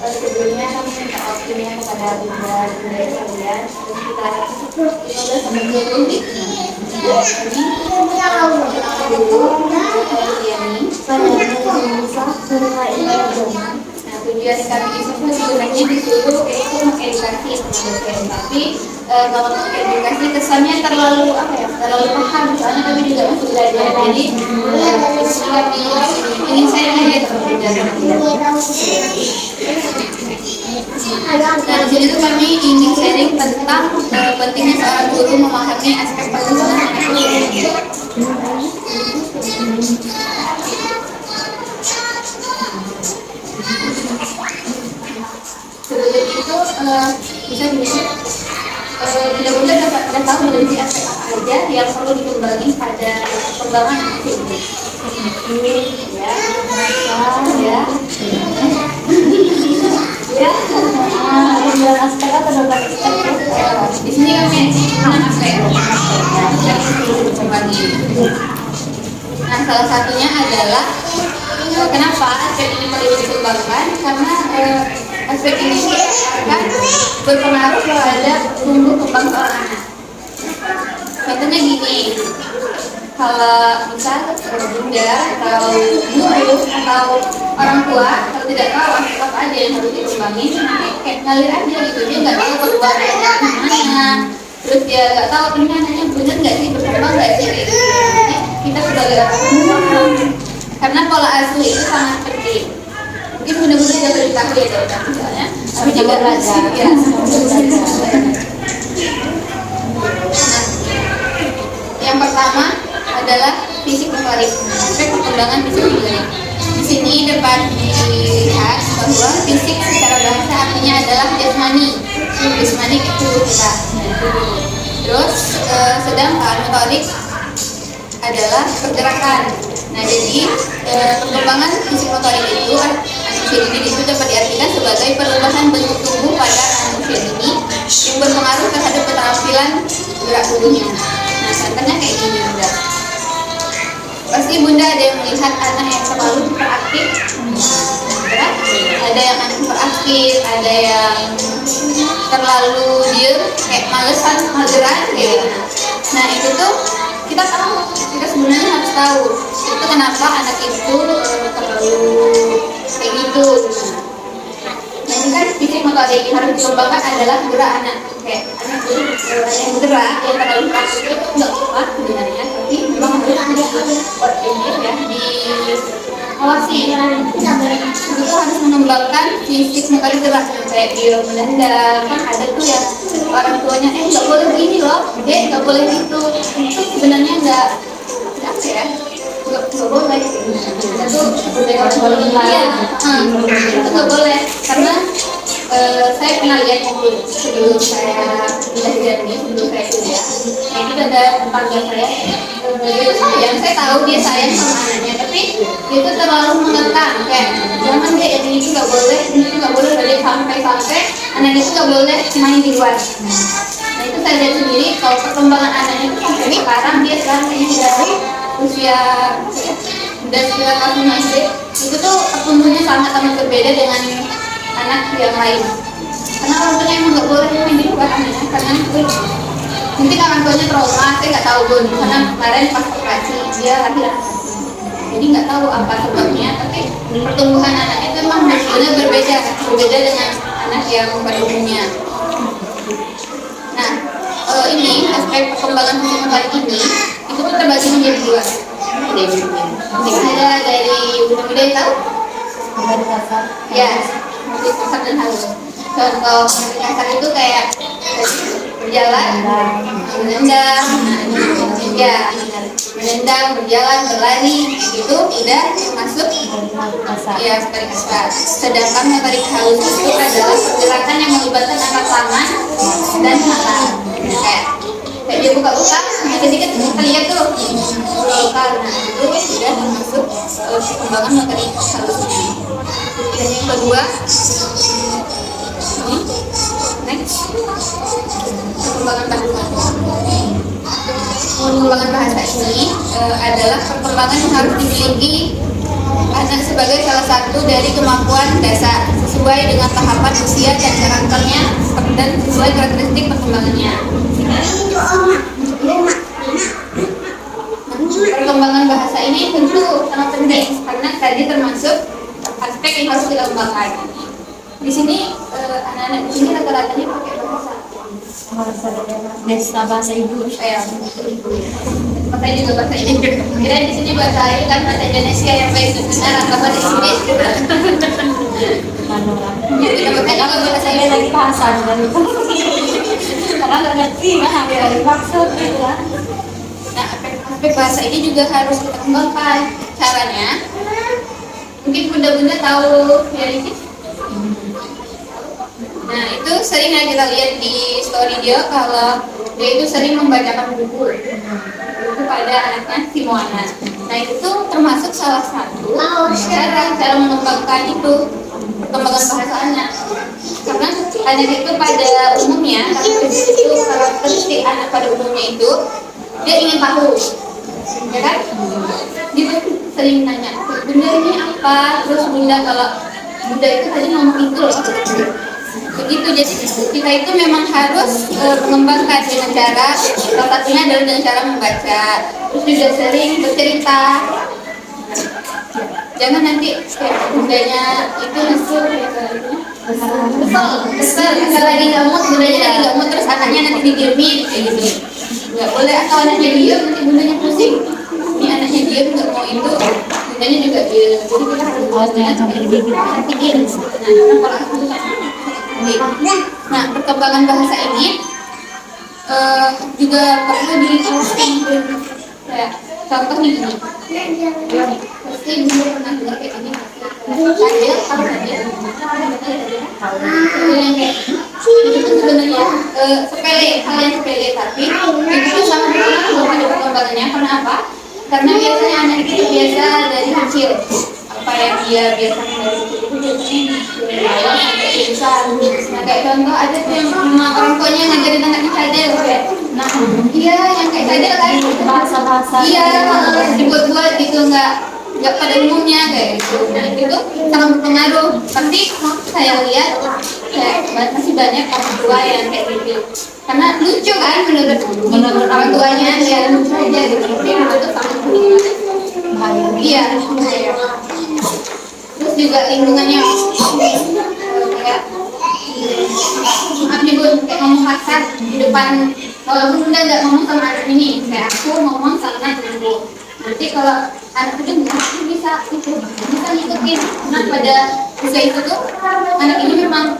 Sebelumnya kami minta waktunya kepada bunda sekalian. Kita 15 sampai 20 menit. Tujuan kami itu sebenarnya disuruh itu mengedukasi teman-teman, tapi kalau mengedukasi kesannya terlalu terlalu paham, soalnya kami juga masih belajar, jadi kami ingin saya aja belajar. Nah, di sini tuh kami ingin sharing tentang pentingnya seorang guru memahami aspek perkembangan anak. Sebelum itu bisa mudah-mudahan dapat tahu mengenai aspek apa saja yang perlu dikembangin pada perkembangan anak ini. Aspek apa di sini kami aspek dikembangin. Nah, salah satunya adalah kenapa aspek ini perlu dikembangkan, karena aspek ini akan berpengaruh terhadap tumbuh kembang seorang anak. Contohnya gini, kalau misal bunda atau guru atau orang tua kalau tidak tahu aspek apa aja yang harus dikembangin, kayak ngalir aja gitu, dia nggak tahu perkembangannya gimana, terus dia nggak tahu penanganannya benar nggak sih, berkembang nggak sih. Kita sebagai orang tua, karena pola asuh itu sangat penting. Mungkin benar-benar tidak beritahu ya dokter, misalnya tapi juga belajar ya. Yang pertama adalah fisik motorik, aspek perkembangan fisik motorik. Di sini dapat dilihat bahwa fisik secara bahasa artinya adalah jasmani. Jasmani itu kita. Terus sedangkan motorik adalah pergerakan. Nah, jadi perkembangan fisik motorik itu manusia ini itu dapat diartikan sebagai perubahan bentuk tubuh pada manusia ini yang berpengaruh terhadap keterampilan gerak tubuhnya. Nah, contohnya kayak gini bunda. Pasti bunda ada yang melihat anak yang terlalu hiperaktif, ada yang anak hiperaktif, ada yang terlalu diem, kayak malesan, mageran kayak gitu. Nah, itu tuh kita sebenarnya harus tahu itu kenapa anak itu terlalu kayak gitu. Nah, ini kan fisik motorik yang harus dikembangkan adalah gerak anak. Kayak anak itu ada yang gerak yang terlalu keras itu nggak kuat sebenarnya, tapi memang harus diawasi. Itu harus mengembangkan fisik motorik gerak kayak dia menendang. Kan ada tuh ya orang tuanya nggak boleh begini loh, nggak boleh gitu. Itu sebenarnya nggak boleh. Itu nggak boleh karena saya pernah lihat sebelum saya belajar ini, sebelum saya kuliah. Itu ada tetangga saya, yang saya tahu dia sayang sama anaknya, tapi dia itu terlalu mengekang, kayak jangan deh ini itu nggak boleh, ini itu nggak boleh, dari sampai anaknya itu nggak boleh main di luar. Nah, itu saya lihat sendiri kalau perkembangan anaknya itu sampai sekarang dia kayaknya dari usia kelas 5 SD itu tuh tumbuhnya sangat berbeda dengan anak yang lain. Karena orang tuanya emang nggak boleh main di luar anaknya, karena mungkin orang tuanya trauma, saya nggak tahu bun. Karena kemarin pas operasi dia lahir, jadi nggak tahu apa sebabnya. Tapi pertumbuhan anaknya itu memang benar berbeda dengan anak yang pada umumnya. Nah, ini aspek perkembangan fisik motorik ini itu tuh terbagi menjadi dua. Ada dari bunda yang tahu? Ya, motorik kasar dan halus. Contoh motorik kasar itu kayak berjalan, menendang, berjalan, berlari, itu udah masuk ya motorik kasar. Sedangkan motorik halus itu adalah pergerakan yang melibatkan angkat tangan dan mata. Kayak dia buka-buka, dikit-dikit kita lihat tuh buka. Nah, itu sudah termasuk perkembangan motorik halusnya. Dan yang kedua, next, perkembangan bahasa. Perkembangan bahasa ini adalah perkembangan yang harus dimiliki sebagai salah satu dari kemampuan dasar sesuai dengan tahapan usia dan karakternya dan sesuai karakteristik perkembangannya. Perkembangan bahasa ini tentu sangat penting karena tadi termasuk aspek yang harus kita kembangkan. Di sini anak-anak di sini rata-ratanya pakai bahasa ibu. Makanya juga bahasa Inggris. Kira di sini bahasa Inggris kan bahasa Indonesia yang baik benar atau bahasa Inggris juga. Kita makanya juga bahasa Inggris lagi bahasa dari karena nggak ngerti hampir ada maksud gitu kan. Nah, aspek bahasa ini juga harus kita kembangkan. Caranya, mungkin bunda-bunda tahu ya ini. Nah, itu sering yang kita lihat di story dia kalau dia itu sering membacakan buku itu pada anaknya si Moana. Nah, itu termasuk salah satu cara mengembangkan itu perkembangan bahasanya. Karena anak itu pada umumnya, itu karakteristik anak pada umumnya itu dia ingin tahu, ya kan? Dia sering nanya, bunda ini apa? Terus bunda kalau bunda itu tadi ngomong itu loh. Begitu, jadi kita itu memang harus mengembangkan dengan cara salah satunya adalah dengan cara membaca, terus juga sering bercerita. Jangan nanti kayak bundanya itu kesel lagi nggak mood, bundanya lagi nggak mood, terus anaknya nanti didiemin kayak gitu. Nggak boleh, atau anaknya diem nanti bundanya pusing. Ini anaknya diem nggak mau itu, bundanya juga diem. Jadi kita harus perhatiin. Nah, perkembangan bahasa ini juga perlu diawasi. Kayak contoh nih ini. Pasti dulu pernah dengar kayak ini. Itu sebenarnya sepele, hal yang sepele, tapi itu sangat berpengaruh pada perkembangannya. Karena apa? Karena biasanya anak itu biasa dari kecil. Apa yang dia biasakan dari kecil nah, kayak contoh ada tuh yang orang tuanya ngajarin anaknya cadel kayak, nah iya yang kayak cadel kan bahasa-bahasa iya dibuat-buat gitu, nggak pada umumnya kayak gitu. Nah itu sangat berpengaruh, tapi saya lihat kayak masih banyak orang tua yang kayak gitu karena lucu kan menurut orang tuanya, ya lucu aja gitu, tapi itu sangat bahaya. Iya, bahaya. Terus juga lingkungannya kayak maaf nih bun, kayak ngomong kasar di depan, walaupun bunda nggak ngomong sama anak ini, kayak aku ngomong sama temanku, nanti kalau anak itu bisa ngikutin. Nah pada usia itu tuh anak ini memang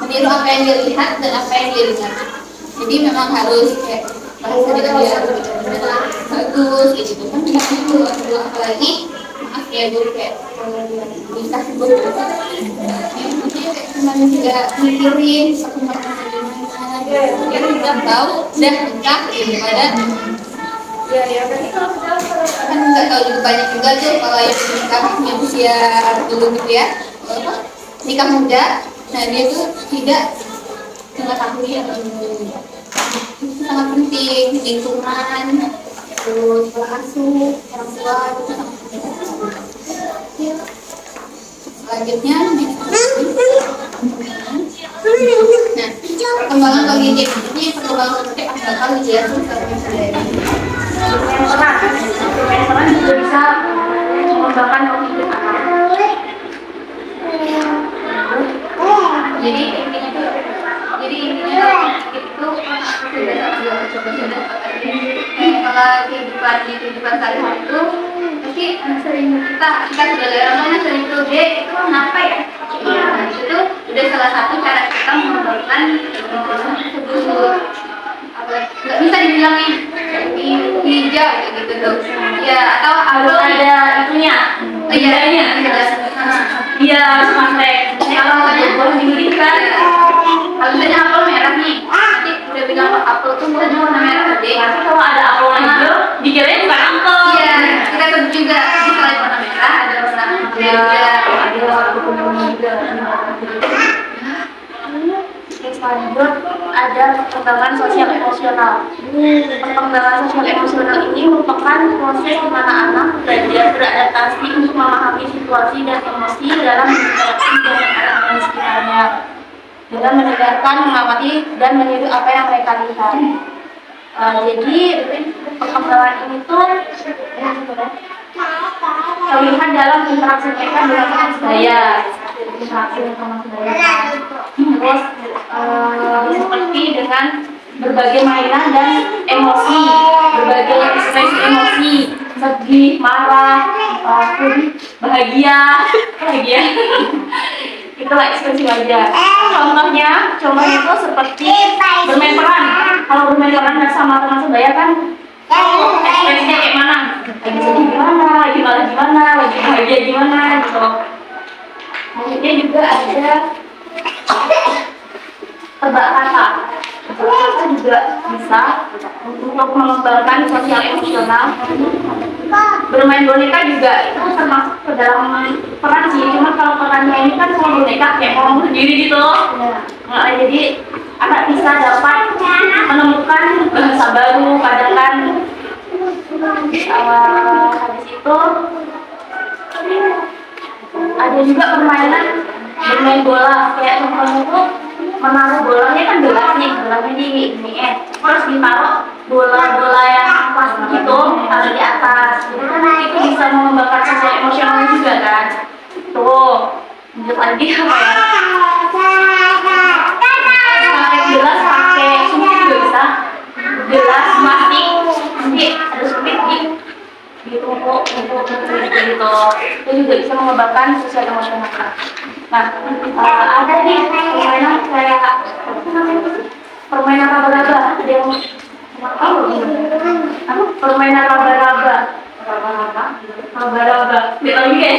meniru apa yang dia lihat dan apa yang dia dengar. Jadi memang harus kayak bahasa dia bagus gitu kan, itu apalagi ya guru kayak dikasih guru dia cuma tidak mikirin perkembangan gimana, dia udah tahu udah nikah daripada ya kan nggak tahu juga banyak juga tuh kalau yang nikahnya usia dulu gitu ya, nikah muda, nah dia tuh tidak mengetahui yang itu sangat penting, lingkungan, terus pola asuh orang tua itu sangat penting. Selanjutnya, nah, perkembangan kognitif ini perkembangan kognitif bakal ujian peran juga bisa mengembangkan kognitif anak. Jadi intinya itu kalau kehidupan sehari-hari itu pasti sering kita sudah lama sering tuh dia itu kenapa ya? Nah, itu udah salah satu cara kita mengembangkan tersebut. Nggak bisa dibilangin hijau gitu tuh. Ya atau ada itunya. Iya sampai kalau ada boleh diberikan. Kalau misalnya apel merah nih, nanti udah bilang apel tuh bukannya warna merah tadi. Tapi kalau ada apel hijau, dikirain bukan apel. Iya, kita sebut juga. Jadi selain warna merah, ada warna hijau, ada warna kuning juga. Selanjutnya ada perkembangan sosial emosional. Perkembangan sosial emosional ini merupakan proses di mana anak belajar beradaptasi untuk memahami situasi dan emosi dalam berinteraksi dengan orang di sekitarnya, dengan mendengarkan, mengamati, dan meniru apa yang mereka lihat. Jadi perkembangan ini tuh terlihat dalam interaksi mereka dengan teman sebaya, interaksi dengan teman sebaya. Terus seperti dengan berbagai mainan dan emosi, berbagai ekspresi emosi, sedih, marah, bahagia, itulah ekspresi wajah. Contohnya itu seperti bermain peran. Kalau bermain peran sama teman sebaya kan, ekspresinya kayak mana? Lagi sedih gimana, lagi malah gimana, lagi bahagia gimana gitu. Kemudian juga ada tebak kata. Tebak kata juga bisa untuk mengembangkan sosial emosional. Bermain boneka juga itu termasuk ke dalam peran sih, cuma kalau perannya ini kan sama boneka kayak ngomong sendiri gitu. Jadi anak bisa dapat menemukan bahasa baru, kadang kan habis itu ada juga permainan bermain bola, kayak contohnya itu menaruh bolanya kan bolanya di terus ditaruh bola-bola yang plastik gitu taruh di atas, jadi kan itu bisa mengembangkan sosial emosional juga kan. Tuh lanjut lagi apa ya, pakai gelas, pakai sumber juga bisa, gelas plastik nanti ada sumber ditumpuk gitu, itu juga bisa mengembangkan sosial emosional. Nah, ada nih permainan kayak permainan raba-raba, ada yang permainan raba-raba, gitu ya.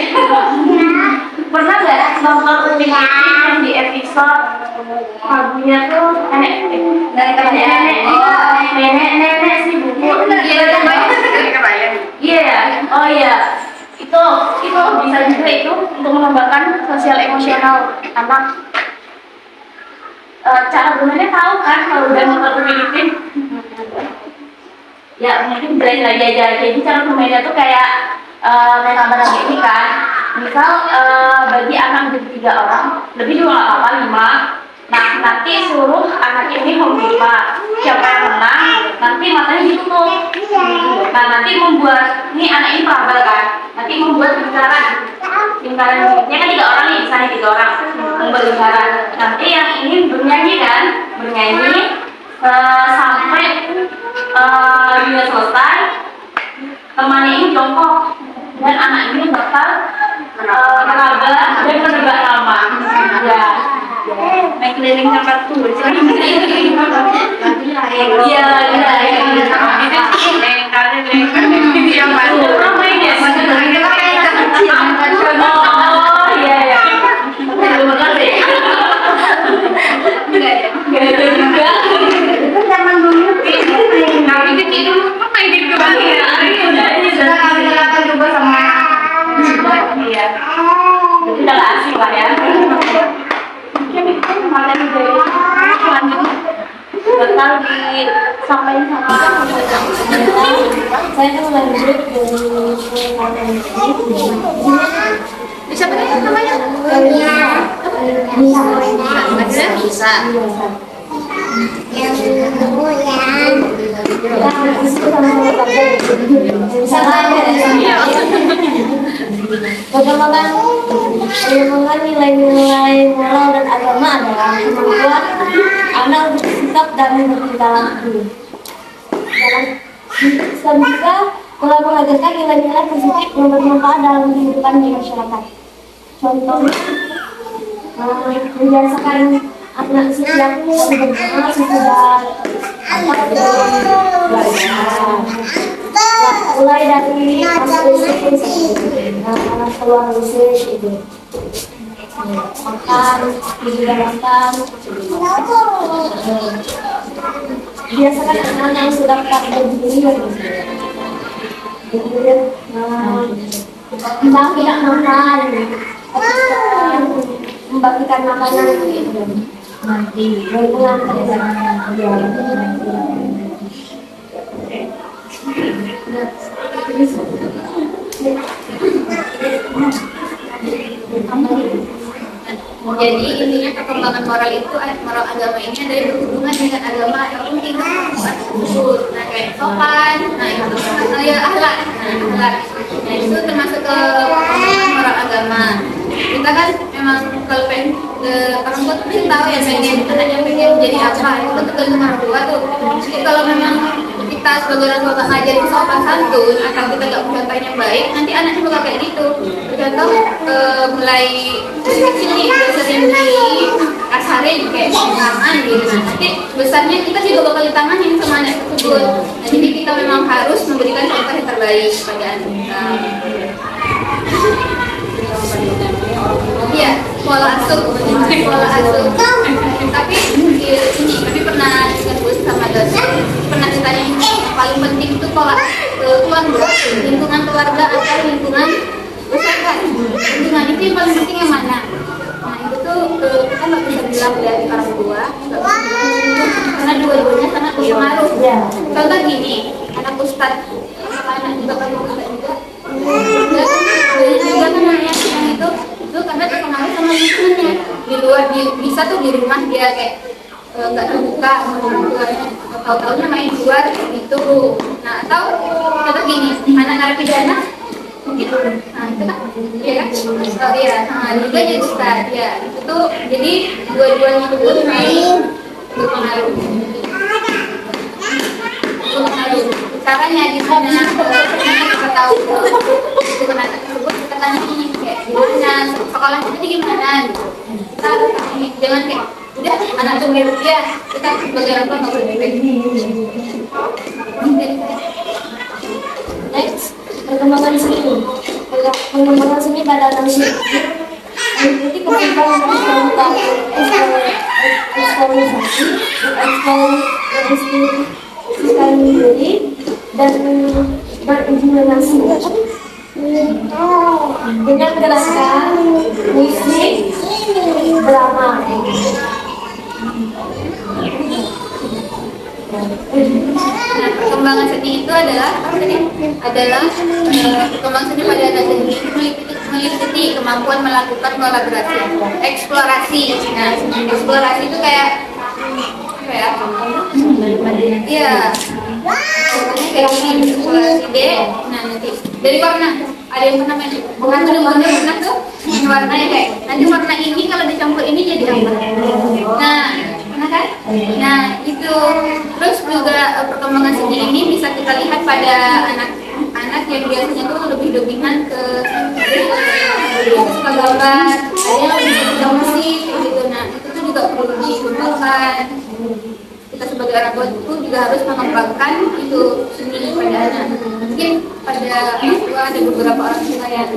Pernah nggak nonton Upin Ipin yang di episode lagunya tuh nenek si buku? Iya, oh iya. Itu bisa juga itu untuk mengembangkan sosial emosional anak. Cara bermainnya tahu kan kalau udah nonton Upin Ipin? Ya mungkin jelasin lagi aja. Jadi cara bermainnya tuh kayak main raba-raba ini kan. Misal bagi anak jadi 3 orang, lebih juga nggak apa-apa 5. Nah nanti suruh anak ini membuka, siapa yang menang nanti matanya ditutup. Nah nanti membuat, ini anak ini peraba kan, nanti membuat lingkaran sedikitnya kan 3 orang nih, misalnya 3 orang membuat lingkaran. Nanti yang ini bernyanyi sampai dia selesai, temannya ini jongkok dan anak ini bakal meraba dan menebak nama. Ya, naik keliling tempat tuh. Iya. Yang baru main ya. Oh iya. Belum ngerti. Enggak ada juga. Itu zaman dulu. Kami kecil dulu main di kebanggaan. Kita juga sama. Iya. Jadi udah asik lah ya. Mungkin malam dari selanjutnya bakal disampaikan sama saya kan lanjut bisa berapa namanya? Bisa. Yang Bagaimana nilai-nilai moral dan agama adalah kemampuan anak untuk bersikap dan bertingkah laku. Islam juga telah mengajarkan nilai-nilai positif yang bermanfaat dalam kehidupan di masyarakat. Contohnya, membiasakan anak setiap berdoa sesudah mulai dari keluar musik itu makan, makan. Biasakan anak yang sudah tak berdiri kemudian tidak makan, membagikan makanan itu nanti Jadi intinya perkembangan moral itu, moral agama ini ada yang berhubungan dengan agama ataupun tingkah tersebut. Nah kayak sopan, nah itu ya akhlak, akhlak. Nah itu termasuk ke perkembangan moral agama. Kita kan memang kalau pengen orang tua tuh tahu ya pengen anaknya pengen jadi apa, itu kan tergantung orang tua tuh. Jadi kalau memang kita sebagai orang tua ngajarin sopan santun atau kita nggak punya contoh yang baik, nanti anaknya bakal kayak gitu. Tergantung mulai dari kecil nih udah sering dikasarin kayak tangan gitu. Nanti besarnya kita juga bakal ditanganin sama anak tersebut. Nah, jadi kita memang harus memberikan contoh yang terbaik kepada anak kita. Iya, pola asuh, pola asuh. Tapi ini pernah disebut sama dosen, pernah ditanya yang paling penting itu pola keluarga, lingkungan keluarga atau lingkungan usaha. Lingkungan itu yang paling penting yang mana? Nah itu tuh kita nggak bisa bilang dari orang tua, nggak bisa bilang karena dua-duanya sangat berpengaruh. Contoh gini, anak ustadz, anak juga kan ustadz juga. Juga kan anaknya yang itu karena terpengaruh sama lingkungannya. Di luar bisa tuh di rumah dia kayak nggak terbuka sama orang tuanya, tahu-taunya main di luar gitu. Nah atau contoh gini, anak narapidana gitu. Nah itu kan, iya kan? Oh iya, nah juga jadi ustadz ya. Itu tuh jadi dua-duanya itu berpengaruh. Caranya gimana? Kita tahu itu anak tersebut kita tanya ini kayak gimana sekolah kita gimana gitu. Kita jangan kayak udah anak tuh mirip dia kita sebagai orang tua nggak boleh next perkembangan seni pada anak usia mengikuti perkembangan eksplorasi diri dan berimajinasi dengan menjelaskan musik drama. Nah, perkembangan seni itu adalah perkembangan seni pada anak seni meliputi kemampuan melakukan kolaborasi, eksplorasi. Nah, eksplorasi itu kayak apa ya? Iya. Kayak gini, eksplorasi deh. Nah, nanti dari warna ada yang pernah main warna tuh warna ya kayak nanti warna ini kalau dicampur ini jadi apa? Nah, pernah kan? Nah, itu terus juga perkembangan seni ini bisa kita lihat pada anak-anak yang biasanya tuh lebih dominan ke suka gambar, ada yang lebih suka musik gitu. Nah, itu tuh juga perlu dikembangkan. Kita sebagai orang tua itu juga harus mengembangkan itu seni pada anak. Mungkin pada orang tua ada beberapa orang tua yang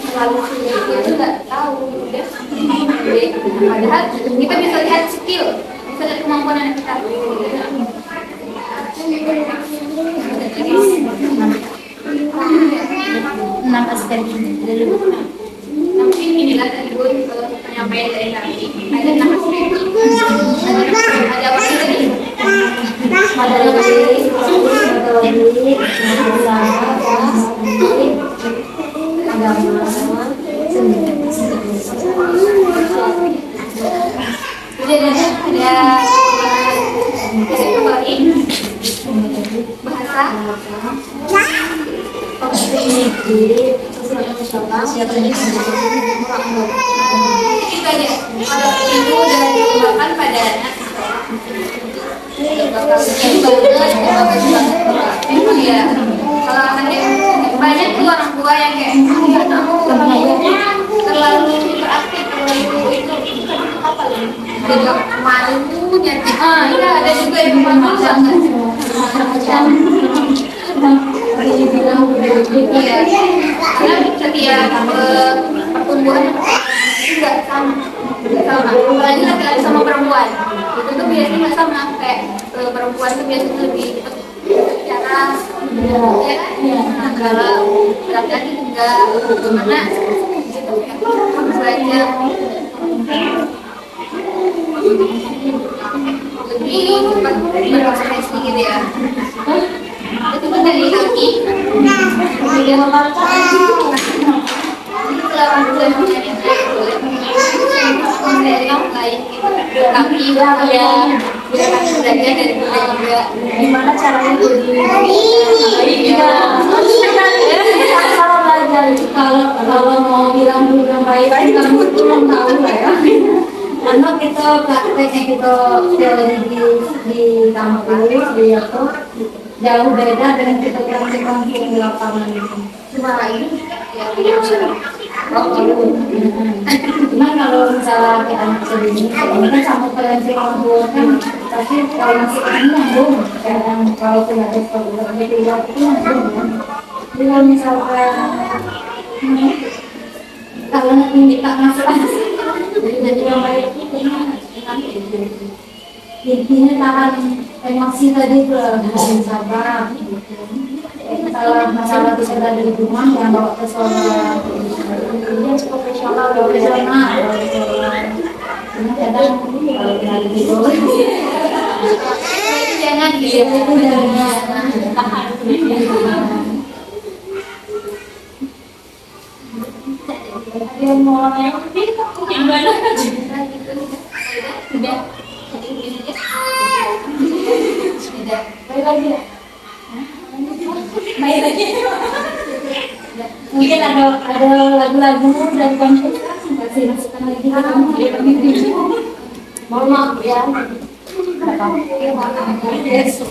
terlalu sulit itu nggak tahu ya. Padahal kita bisa lihat skill, bisa lihat kemampuan anak kita. Nama sekali dulu. Mungkin inilah ibu penyampaian dari kami. Ada nama sendiri. Ada apa lagi? Ada lagi Itu aja. Kalau ibu dan dikembangkan pada anak emang ya kalau anaknya banyak tuh orang tua yang kayak terlalu interaktif terlalu itu apa ya jadi malunya iya ada juga yang malu banget iya karena setiap pertumbuhan nggak sama apalagi laki-laki sama perempuan itu tuh biasanya nggak sama kayak perempuan tuh biasanya lebih cara ya kan kalau laki-laki enggak gimana gitu ya belajar lebih cepat berekspresi gitu ya itu kan dari kaki boleh dari yang lain gitu. Tapi ya belajar dari kita juga. Gimana caranya jadi baik ya? Kalau belajar itu kalau mau bilang dulu yang baik kamu belum tahu lah ya. Karena kita prakteknya kita teori di kampus di apa jauh beda dengan kita praktek langsung di lapangan itu. Cuma ini yang tidak bisa. Cuman kalau misalnya kayak anak segini, ini kan sama prevensi orang tua kan, tapi kalau masih ini nyambung, kadang kalau tidak ada sekolah di luar itu nyambung kan. Jadi kalau misalkan kalau nanti kita masuk jadi yang baik itu intinya tahan emosi tadi tuh harus sabar gitu. Masalah bisa dari rumah yang bawa ke sekolah dia profesional cuma kadang kalau dari di bawah Jangan itu jangan tahan dia mau yang mana sudah. baik lagi ya baik lagi mungkin ada lagu-lagu dari konser kasih masukan lagi ke kamu mohon maaf ya yes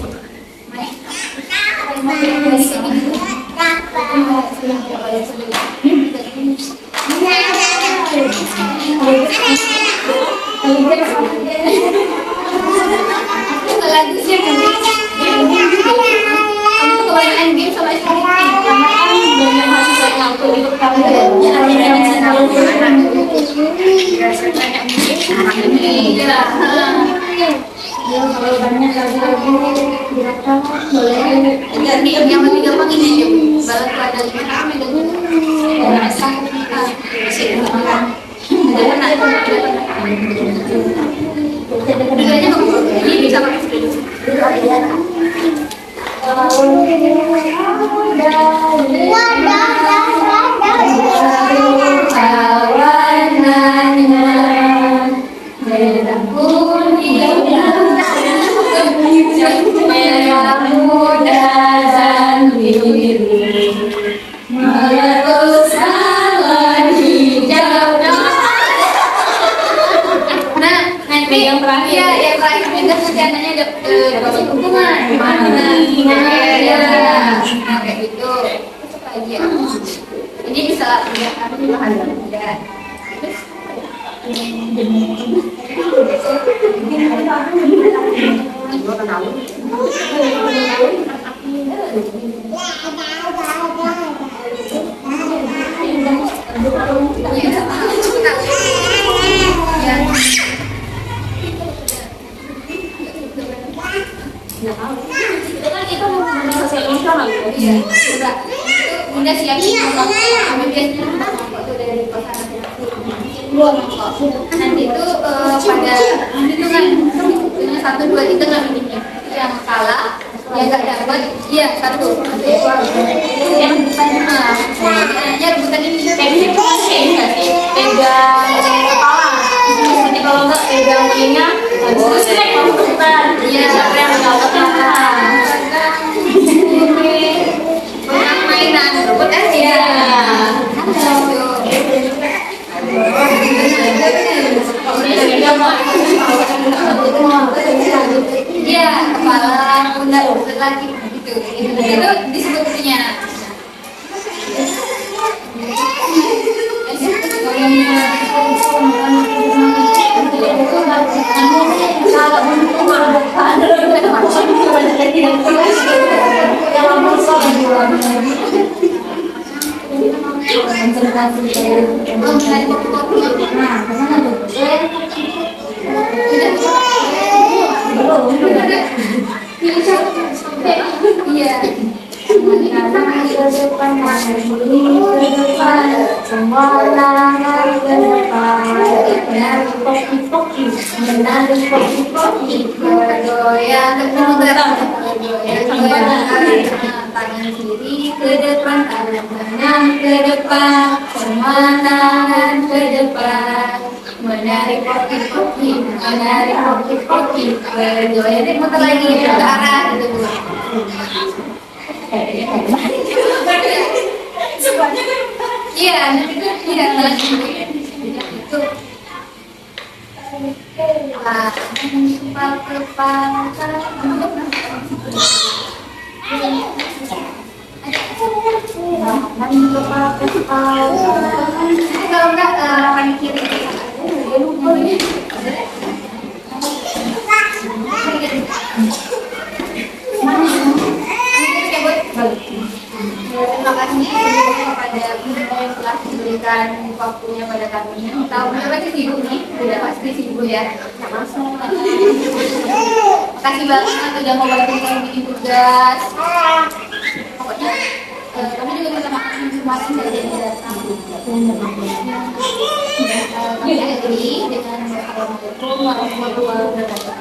Lagi sih kamu tuh kebanyakan game sama istri karena kan banyak mahasiswa yang aku ikut kamu ya kalau banyak lagu-lagu direkam boleh jadi yang lebih gampang ini aja balas pada kami dan rasa kita masih bedanya ini bisa pakai yang terakhir ya, yang terakhir juga rencananya dapat hukuman kayak gitu aja. Ini bisa ya aku bahan ya. Iya, udah siap kami biasanya dari kosan nanti itu pada hitungan 1, 2, 3 kami bikin yang kalah yang nggak dapat iya 1 yang hanya rebutan ini pegang kepala jadi kalau nggak pegang telinga terus kita putar iya siapa yang mendapatkan mainan robot aja iya kepala pundak lagi gitu itu disebutnya iya tangan kiri ke depan, tangan kanan ke depan, kemana nyari kopi jadi muter lagi ke arah gitu Bu. Iya nanti kan tidak lagi itu kalau enggak paling kiri terima kasih kepada beliau yang telah memberikan waktunya pada kami. Tahu beliau pasti sibuk nih, sudah pasti sibuk ya. Makasih banget sudah mau bantu kami bikin tugas. Pokoknya kami juga minta maaf kemarin dari yang datang. Kami akhiri dengan Assalamualaikum warahmatullahi wabarakatuh.